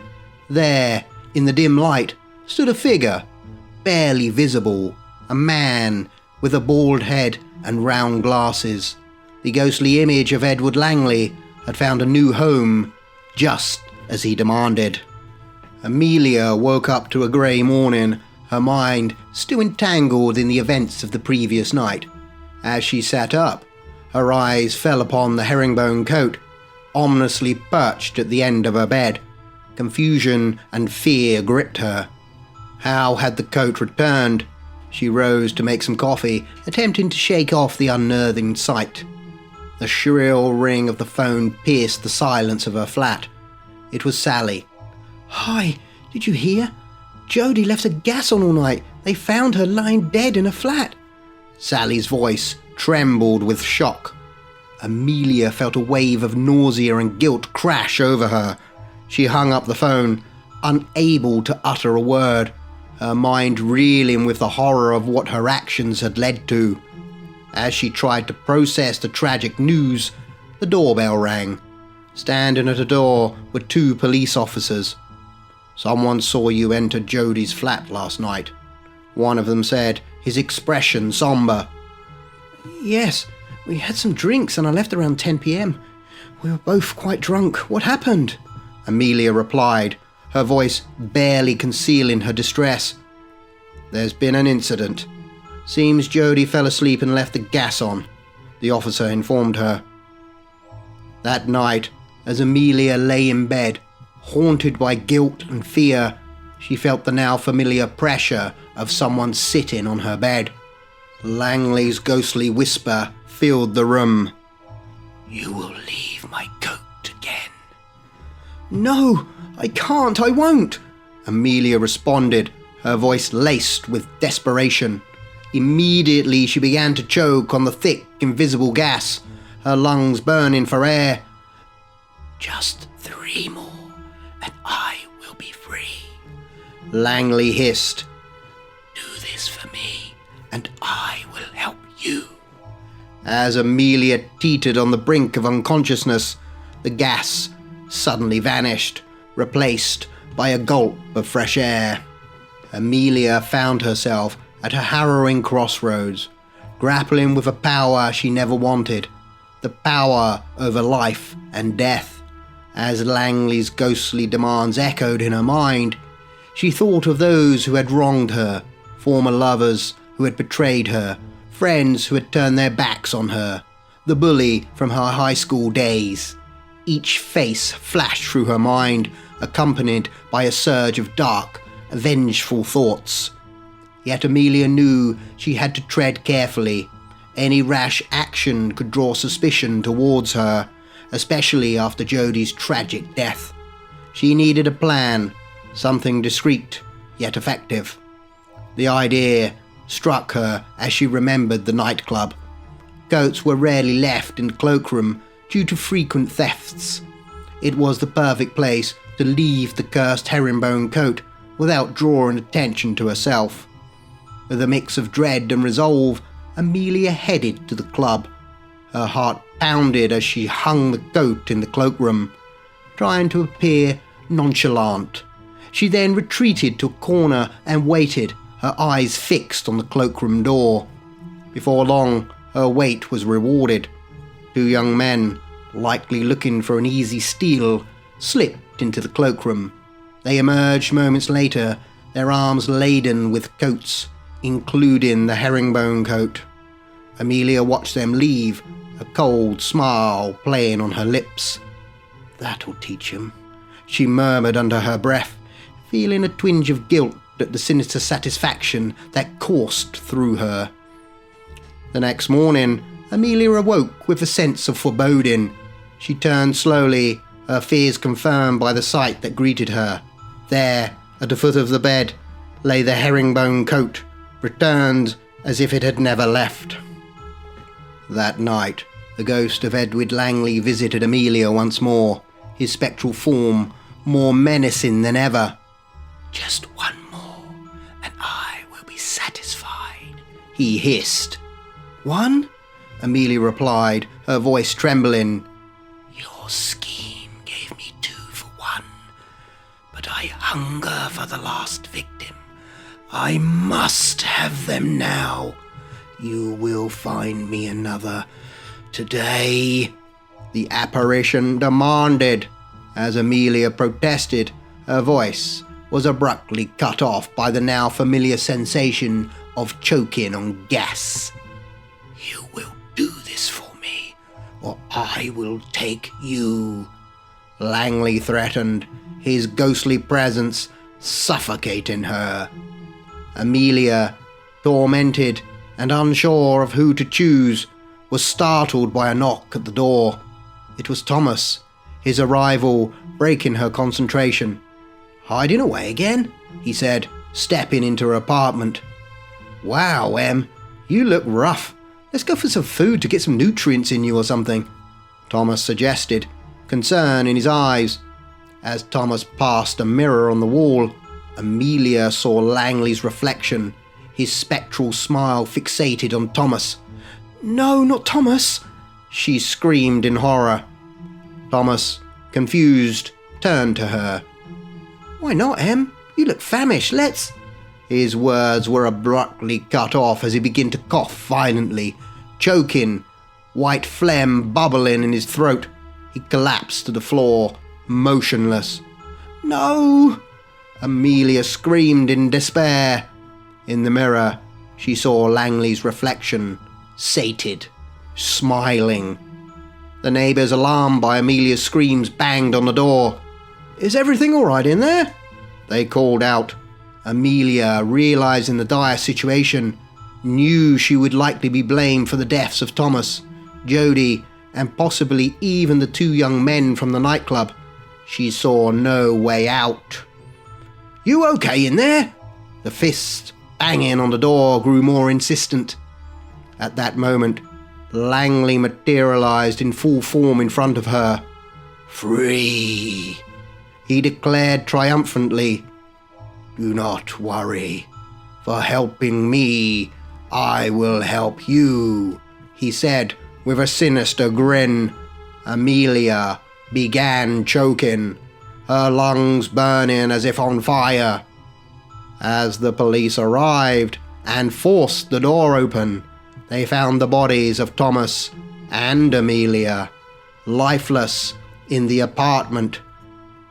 There, in the dim light, stood a figure, barely visible, a man with a bald head and round glasses. The ghostly image of Edward Langley had found a new home, just as he demanded. Amelia woke up to a grey morning, her mind still entangled in the events of the previous night. As she sat up, her eyes fell upon the herringbone coat, ominously perched at the end of her bed. Confusion and fear gripped her. How had the coat returned? She rose to make some coffee, attempting to shake off the unnerving sight. The shrill ring of the phone pierced the silence of her flat. It was Sally. "Hi, did you hear? Jody left the gas on all night. They found her lying dead in her flat." Sally's voice trembled with shock. Amelia felt a wave of nausea and guilt crash over her. She hung up the phone, unable to utter a word, her mind reeling with the horror of what her actions had led to. As she tried to process the tragic news, the doorbell rang. Standing at a door were two police officers. "Someone saw you enter Jody's flat last night," one of them said, his expression somber. "Yes, we had some drinks and I left around 10 p.m. We were both quite drunk. What happened?" Amelia replied, her voice barely concealing her distress. "There's been an incident. Seems Jody fell asleep and left the gas on," the officer informed her. That night, as Amelia lay in bed, haunted by guilt and fear, she felt the now familiar pressure of someone sitting on her bed. Langley's ghostly whisper filled the room. "You will leave my coat again." "No, I can't, I won't," Amelia responded, her voice laced with desperation. Immediately she began to choke on the thick, invisible gas, her lungs burning for air. "Just 3 more, and I will be free," Langley hissed. "Do this for me, and I will help you." As Amelia teetered on the brink of unconsciousness, the gas suddenly vanished, replaced by a gulp of fresh air. Amelia found herself at a harrowing crossroads, grappling with a power she never wanted, the power over life and death. As Langley's ghostly demands echoed in her mind, she thought of those who had wronged her, former lovers who had betrayed her, friends who had turned their backs on her, the bully from her high school days. Each face flashed through her mind, accompanied by a surge of dark, vengeful thoughts. Yet Amelia knew she had to tread carefully. Any rash action could draw suspicion towards her, especially after Jodi's tragic death. She needed a plan, something discreet yet effective. The idea struck her as she remembered the nightclub. Coats were rarely left in the cloakroom due to frequent thefts. It was the perfect place to leave the cursed herringbone coat without drawing attention to herself. With a mix of dread and resolve, Amelia headed to the club. Her heart pounded as she hung the coat in the cloakroom, trying to appear nonchalant. She then retreated to a corner and waited, her eyes fixed on the cloakroom door. Before long, her wait was rewarded. Two young men, likely looking for an easy steal, slipped into the cloakroom. They emerged moments later, their arms laden with coats, including the herringbone coat. Amelia watched them leave, a cold smile playing on her lips. "That'll teach him," she murmured under her breath, feeling a twinge of guilt at the sinister satisfaction that coursed through her. The next morning, Amelia awoke with a sense of foreboding. She turned slowly, her fears confirmed by the sight that greeted her. There, at the foot of the bed, lay the herringbone coat, returned as if it had never left. That night, the ghost of Edward Langley visited Amelia once more, his spectral form more menacing than ever. "Just one more, and I will be satisfied," he hissed. "One?" Amelia replied, her voice trembling. "Your scheme gave me 2 for 1, but I hunger for the last victim. I must have them now. You will find me another today," the apparition demanded. As Amelia protested, her voice was abruptly cut off by the now familiar sensation of choking on gas. "You will do this for me, or I will take you," Langley threatened, his ghostly presence suffocating her. Amelia, tormented and unsure of who to choose, was startled by a knock at the door. It was Thomas, his arrival breaking her concentration. "Hiding away again?" he said, stepping into her apartment. "Wow, Em, you look rough. Let's go for some food to get some nutrients in you or something," Thomas suggested, concern in his eyes. As Thomas passed a mirror on the wall, Amelia saw Langley's reflection, his spectral smile fixated on Thomas. "No, not Thomas!" she screamed in horror. Thomas, confused, turned to her. "Why not, Em? You look famished, let's—" His words were abruptly cut off as he began to cough violently, choking, white phlegm bubbling in his throat. He collapsed to the floor, motionless. "No!" Amelia screamed in despair. In the mirror, she saw Langley's reflection, sated, smiling. The neighbours, alarmed by Amelia's screams, banged on the door. "Is everything all right in there?" they called out. Amelia, realising the dire situation, knew she would likely be blamed for the deaths of Thomas, Jodi, and possibly even the 2 young men from the nightclub. She saw no way out. "You okay in there?" The fist banging on the door grew more insistent. At that moment, Langley materialised in full form in front of her. "Free," he declared triumphantly. "Do not worry. For helping me, I will help you," he said with a sinister grin. Amelia began choking, her lungs burning as if on fire. As the police arrived and forced the door open, they found the bodies of Thomas and Amelia, lifeless in the apartment,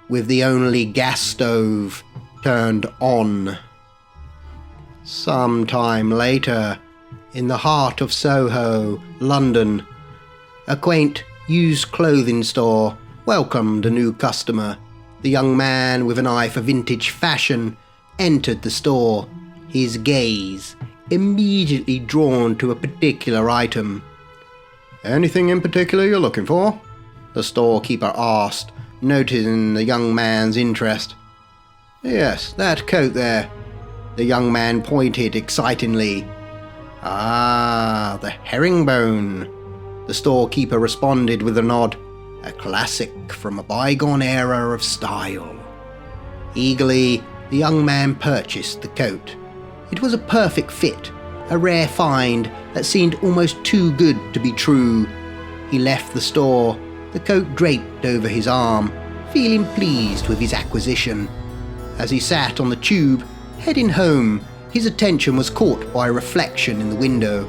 with the only gas stove turned on. Some time later, in the heart of Soho, London, a quaint used clothing store welcomed a new customer, The young man with an eye for vintage fashion entered the store, his gaze immediately drawn to a particular item. "Anything in particular you're looking for?" the storekeeper asked, noticing the young man's interest. "Yes, that coat there," the young man pointed excitedly. "Ah, the herringbone," the storekeeper responded with a nod. "A classic from a bygone era of style." Eagerly, the young man purchased the coat. It was a perfect fit, a rare find that seemed almost too good to be true. He left the store, the coat draped over his arm, feeling pleased with his acquisition. As he sat on the tube, heading home, his attention was caught by a reflection in the window.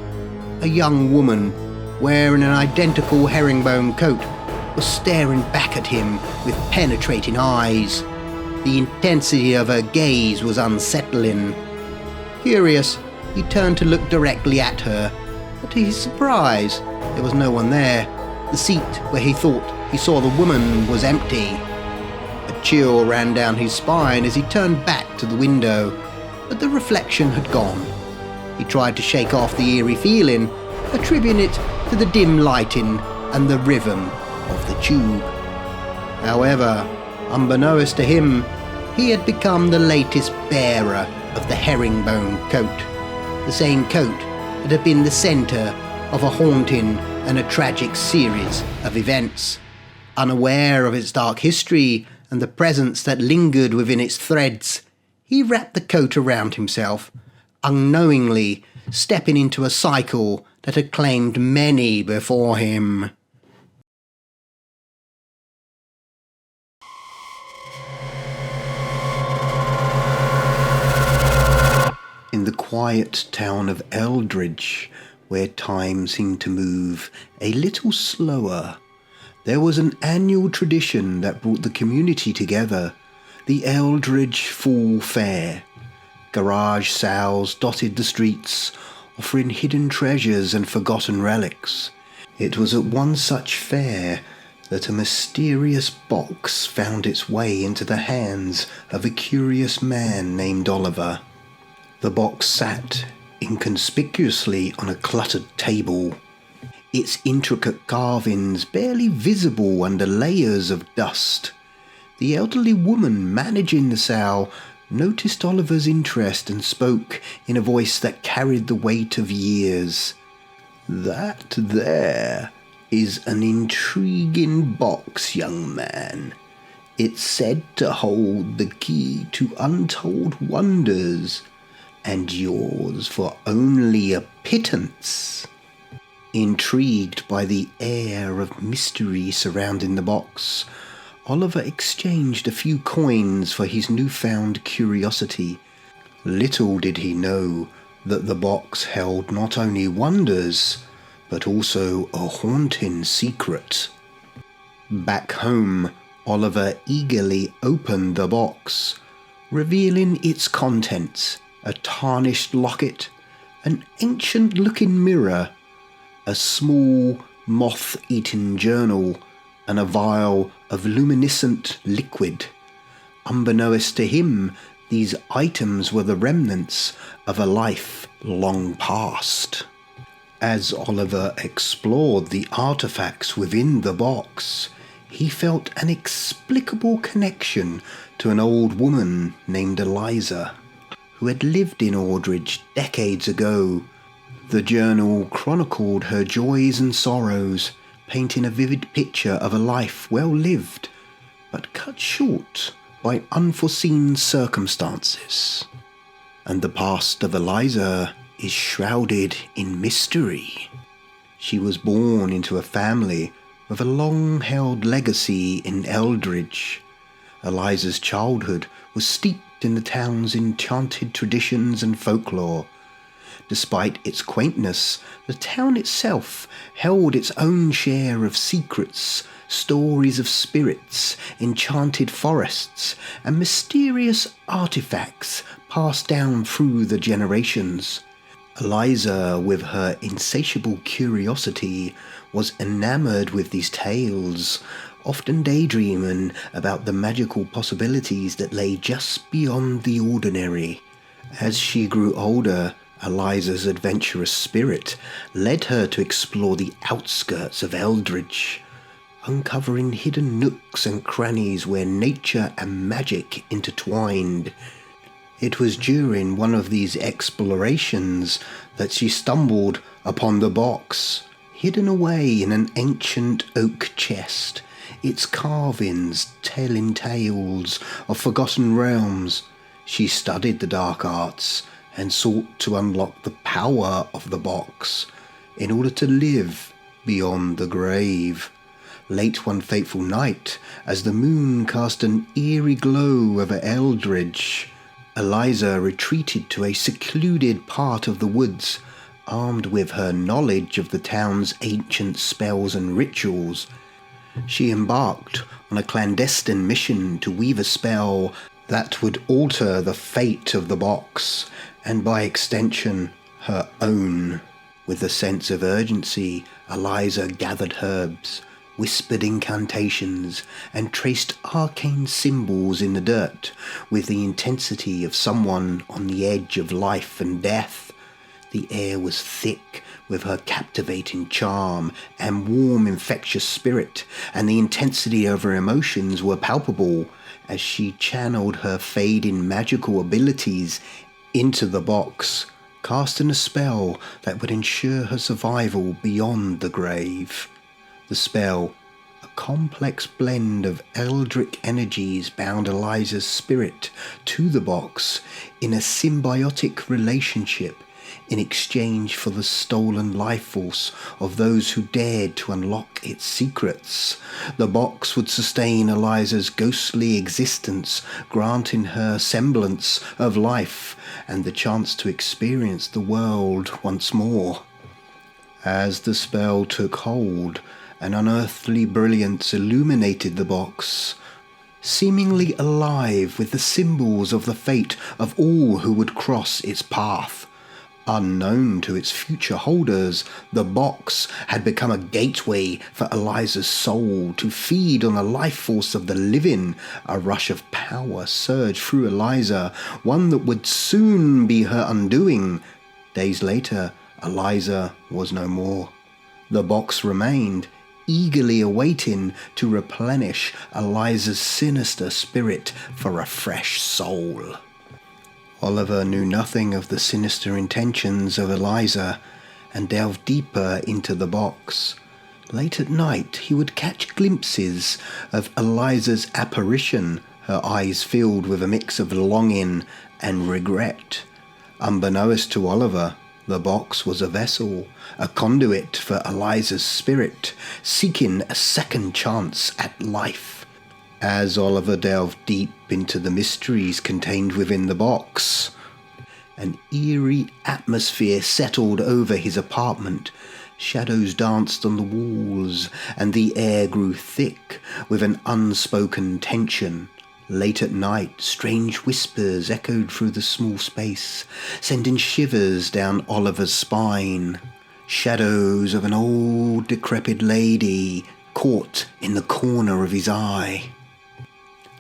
A young woman, wearing an identical herringbone coat, was staring back at him with penetrating eyes. The intensity of her gaze was unsettling. Curious, he turned to look directly at her, but to his surprise, there was no one there. The seat where he thought he saw the woman was empty. A chill ran down his spine as he turned back to the window, but the reflection had gone. He tried to shake off the eerie feeling, attributing it to the dim lighting and the rhythm of the tube. However, unbeknownst to him, he had become the latest bearer of the herringbone coat, the same coat that had been the centre of a haunting and a tragic series of events. Unaware of its dark history and the presence that lingered within its threads, he wrapped the coat around himself, unknowingly stepping into a cycle that had claimed many before him. In the quiet town of Eldridge, where time seemed to move a little slower, there was an annual tradition that brought the community together, the Eldridge Fall Fair. Garage sales dotted the streets, offering hidden treasures and forgotten relics. It was at one such fair that a mysterious box found its way into the hands of a curious man named Oliver. The box sat inconspicuously on a cluttered table, its intricate carvings barely visible under layers of dust. The elderly woman managing the sale noticed Oliver's interest and spoke in a voice that carried the weight of years. "That there is an intriguing box, young man. It's said to hold the key to untold wonders, and yours for only a pittance." Intrigued by the air of mystery surrounding the box, Oliver exchanged a few coins for his newfound curiosity. Little did he know that the box held not only wonders, but also a haunting secret. Back home, Oliver eagerly opened the box, revealing its contents: a tarnished locket, an ancient-looking mirror, a small, moth-eaten journal, and a vial of luminescent liquid. Unbeknownst to him, these items were the remnants of a life long past. As Oliver explored the artifacts within the box, he felt an inexplicable connection to an old woman named Eliza, who had lived in Aldridge decades ago. The journal chronicled her joys and sorrows, painting a vivid picture of a life well lived, but cut short by unforeseen circumstances. And the past of Eliza is shrouded in mystery. She was born into a family with a long-held legacy in Eldridge. Eliza's childhood was steeped in the town's enchanted traditions and folklore. Despite its quaintness, the town itself held its own share of secrets, stories of spirits, enchanted forests, and mysterious artifacts passed down through the generations. Eliza, with her insatiable curiosity, was enamored with these tales often daydreaming about the magical possibilities that lay just beyond the ordinary. As she grew older, Eliza's adventurous spirit led her to explore the outskirts of Eldridge, uncovering hidden nooks and crannies where nature and magic intertwined. It was during one of these explorations that she stumbled upon the box, hidden away in an ancient oak chest, its carvings telling tales of forgotten realms. She studied the dark arts and sought to unlock the power of the box in order to live beyond the grave. Late one fateful night, as the moon cast an eerie glow over Eldridge, Eliza retreated to a secluded part of the woods, armed with her knowledge of the town's ancient spells and rituals. She embarked on a clandestine mission to weave a spell that would alter the fate of the box, and by extension, her own. With a sense of urgency, Eliza gathered herbs, whispered incantations, and traced arcane symbols in the dirt with the intensity of someone on the edge of life and death. The air was thick with her captivating charm and warm, infectious spirit, and the intensity of her emotions were palpable as she channeled her fading magical abilities into the box, casting a spell that would ensure her survival beyond the grave. The spell, a complex blend of eldritch energies, bound Eliza's spirit to the box in a symbiotic relationship in exchange for the stolen life force of those who dared to unlock its secrets. The box would sustain Eliza's ghostly existence, granting her semblance of life and the chance to experience the world once more. As the spell took hold, an unearthly brilliance illuminated the box, seemingly alive with the symbols of the fate of all who would cross its path. Unknown to its future holders, the box had become a gateway for Eliza's soul to feed on the life force of the living. A rush of power surged through Eliza, one that would soon be her undoing. Days later, Eliza was no more. The box remained, eagerly awaiting to replenish Eliza's sinister spirit for a fresh soul. Oliver knew nothing of the sinister intentions of Eliza and delved deeper into the box. Late at night, he would catch glimpses of Eliza's apparition, her eyes filled with a mix of longing and regret. Unbeknownst to Oliver, the box was a vessel, a conduit for Eliza's spirit, seeking a second chance at life. As Oliver delved deep into the mysteries contained within the box, an eerie atmosphere settled over his apartment. Shadows danced on the walls, and the air grew thick with an unspoken tension. Late at night, strange whispers echoed through the small space, sending shivers down Oliver's spine. Shadows of an old, decrepit lady caught in the corner of his eye.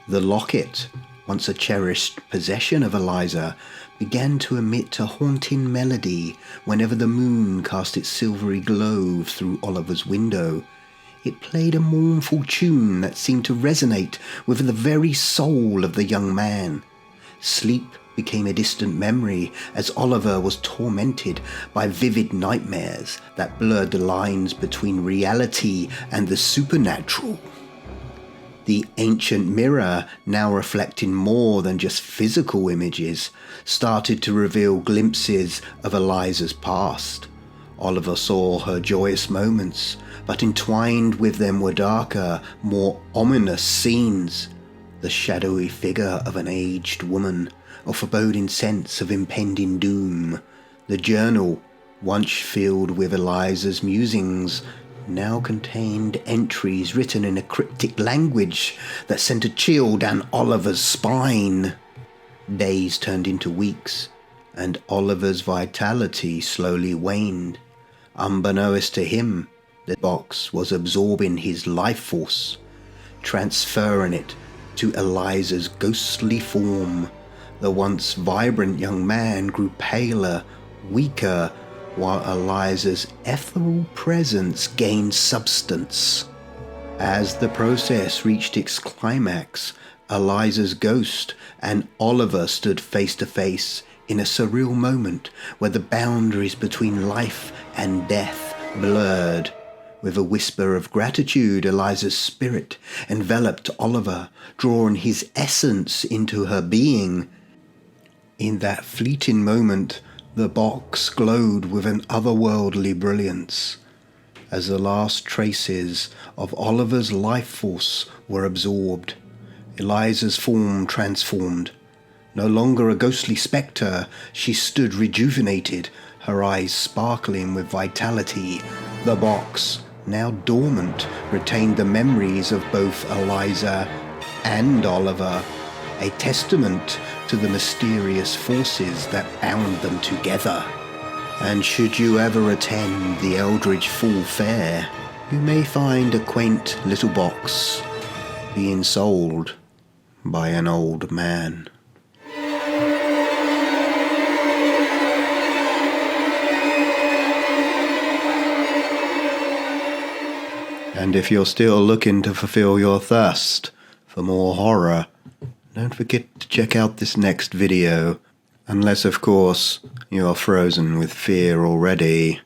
The locket, once a cherished possession of Eliza, began to emit a haunting melody whenever the moon cast its silvery glow through Oliver's window. It played a mournful tune that seemed to resonate with the very soul of the young man. Sleep became a distant memory as Oliver was tormented by vivid nightmares that blurred the lines between reality and the supernatural. The ancient mirror, now reflecting more than just physical images, started to reveal glimpses of Eliza's past. Oliver saw her joyous moments, but entwined with them were darker, more ominous scenes. The shadowy figure of an aged woman, a foreboding sense of impending doom. The journal, once filled with Eliza's musings, now contained entries written in a cryptic language that sent a chill down Oliver's spine. Days turned into weeks, and Oliver's vitality slowly waned. Unbeknownst to him, the box was absorbing his life force. transferring it to Eliza's ghostly form. The once vibrant young man grew paler, weaker, while Eliza's ethereal presence gained substance. As the process reached its climax, Eliza's ghost and Oliver stood face to face in a surreal moment where the boundaries between life and death blurred. With a whisper of gratitude, Eliza's spirit enveloped Oliver, drawing his essence into her being. In that fleeting moment, the box glowed with an otherworldly brilliance. As the last traces of Oliver's life force were absorbed, Eliza's form transformed. No longer a ghostly spectre, she stood rejuvenated, her eyes sparkling with vitality. The box, now dormant, retained the memories of both Eliza and Oliver, a testament to the mysterious forces that bound them together. And should you ever attend the Eldridge Fall Fair, you may find a quaint little box being sold by an old man. And if you're still looking to fulfill your thirst for more horror, don't forget to check out this next video, unless of course you are frozen with fear already.